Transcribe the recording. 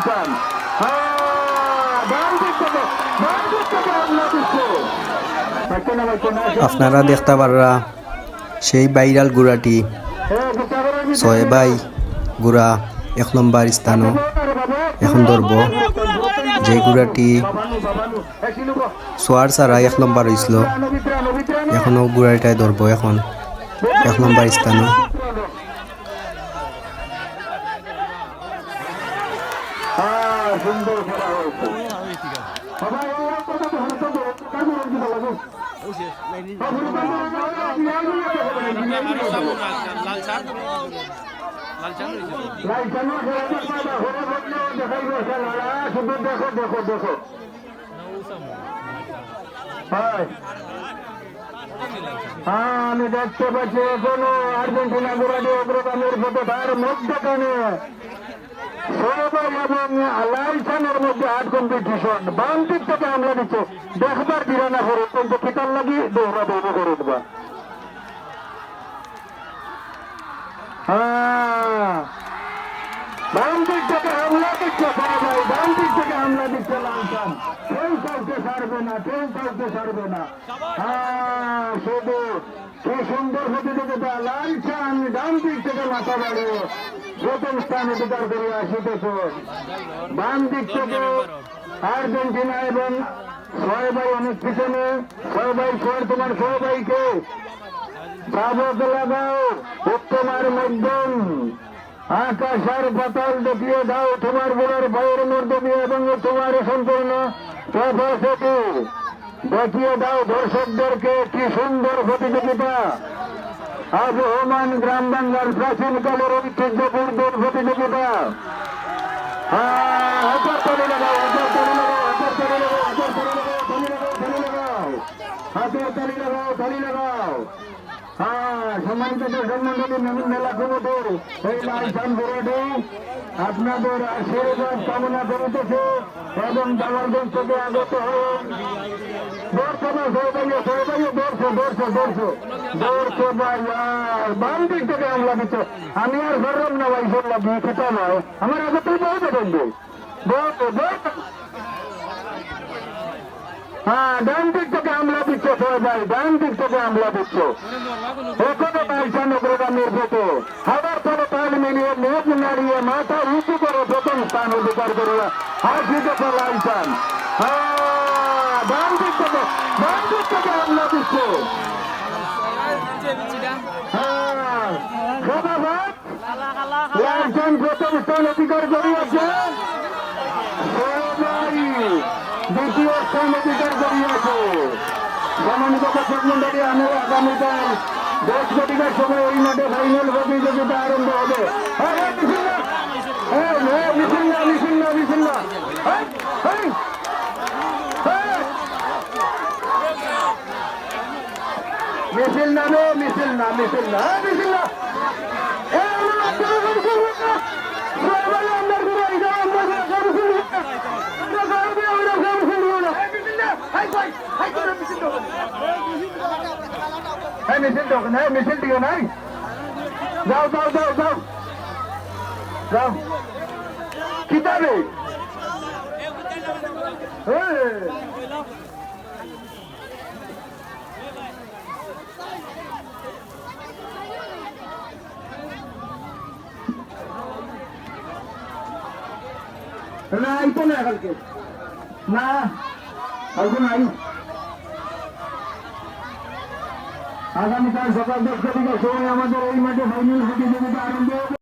লাইসান। আপনারা দেখতে পাররা সেই ভাইরাল গুড়াটি ছয় ভাই গুড়া 1 নম্বর স্থানও এখন ধরব, যে গুড়াটি সোয়ার ছাড়া 1 নম্বর হয়েছিল এখনও গুড়াটাই ধরব এখন 1 নম্বর স্থানও। সুন্দর খেলা হয়েছে। আমি দেখতে পাচ্ছি এখনো আর্জেন্টিনা গুড়াটি অগ্রগামীর পথে, তার মধ্যখানে সবাই এবং লাইসানের মধ্যে 8 কম্পিটিশন। বাম দিক থেকে হামলা দিচ্ছে, দেখবার দিবানা করে কিন্তু পিতার লাগি দৌড়া দৌড় করে দেবা। বাম দিক থেকে হামলা দিচ্ছে সবাই, বাম দিক থেকে হামলা দিচ্ছে লাইসান। কেউ কাউকে ছাড়বে না, কেউ কাউকে ছাড়বে না। শুধু কি সুন্দর প্রতিযোগিতা। লাইসান ডান দিক থেকে মাথা বাড়িয়ে প্রথম স্থান অধিকার করে আসিতেছে। বাম দিক থেকে আর্জেন্টিনা এবং 6 ভাই অনেক পিছনে। 6 ভাই ছয়, তোমার 6 ভাইকে সাবক লাগাও, উত্তমার মধ্যম আকাশ আর পাতাল দেখিয়ে দাও তোমার বুড়ার ভাইয়ের মধ্যমে এবং তোমার সম্পূর্ণ ক্যাপাসিটি দেখিয়ে দাও দর্শকদেরকে। কি সুন্দর প্রতিযোগিতা। আবহমান গ্রাম বাংলার প্রাচীনকালের ঐতিহ্যপূর্ণ প্রতিযোগিতা। হাতের তালি লাগাও, হাতের তালি লাগাও, হাতের তালি লাগাও, হাতের তালি লাগাও, তালি লাগাও, হাতের তালি লাগাও, তালি লাগাও। সম্মানিত দর্শক মন্ডলী, মেলা কমিটির এই লাইসান গুড়াটি আপনাদের আশীর্বাদ কামনা করিতেছে এবং দামারগঞ্জ থেকে আগত হয়ে বাম দিক থেকে হামলা দিচ্ছে। আমি আর ধরলাম না ভাই, ধরলাম খেতে নয়, আমার আগতেই বলতে বলবে। ডান দিক থেকে হামলা দিচ্ছে সবাই, ডান দিক থেকে হামলা দিচ্ছে। এখনো লাইসান অগ্রগামীর পথে, হাওয়ার ফলে তাল মিলিয়ে মেঘ নাড়িয়ে মাথা উঁচু করে প্রথম স্থান অধিকার করিয়া আসিতেছে লাইসান। ডান দিক থেকে, ডান দিক থেকে হামলা দিচ্ছে। লাইসান প্রথম স্থান অধিকার করিয়াছে, দ্বিতীয় স্থান অধিকার করিয়াছে। সম্মানিত দর্শক মন্ডলী, আমি আগামীকাল 10 ঘটিকার সময় এই মাঠে ফাইনাল প্রতিযোগিতা আরম্ভ হবে। মিছিল নামে, মিছিল না, মিছিল না, মিছিল না। মিছিল দিও নাই, যাও যাও যাও যাও যাও কিতাবে না আইতো না কালকে, না কালকে নাই। আগামীকাল সকাল 10 ঘটিকার সময় আমাদের এই মাঠে ফাইনাল প্রতিযোগিতা আরম্ভ হবে।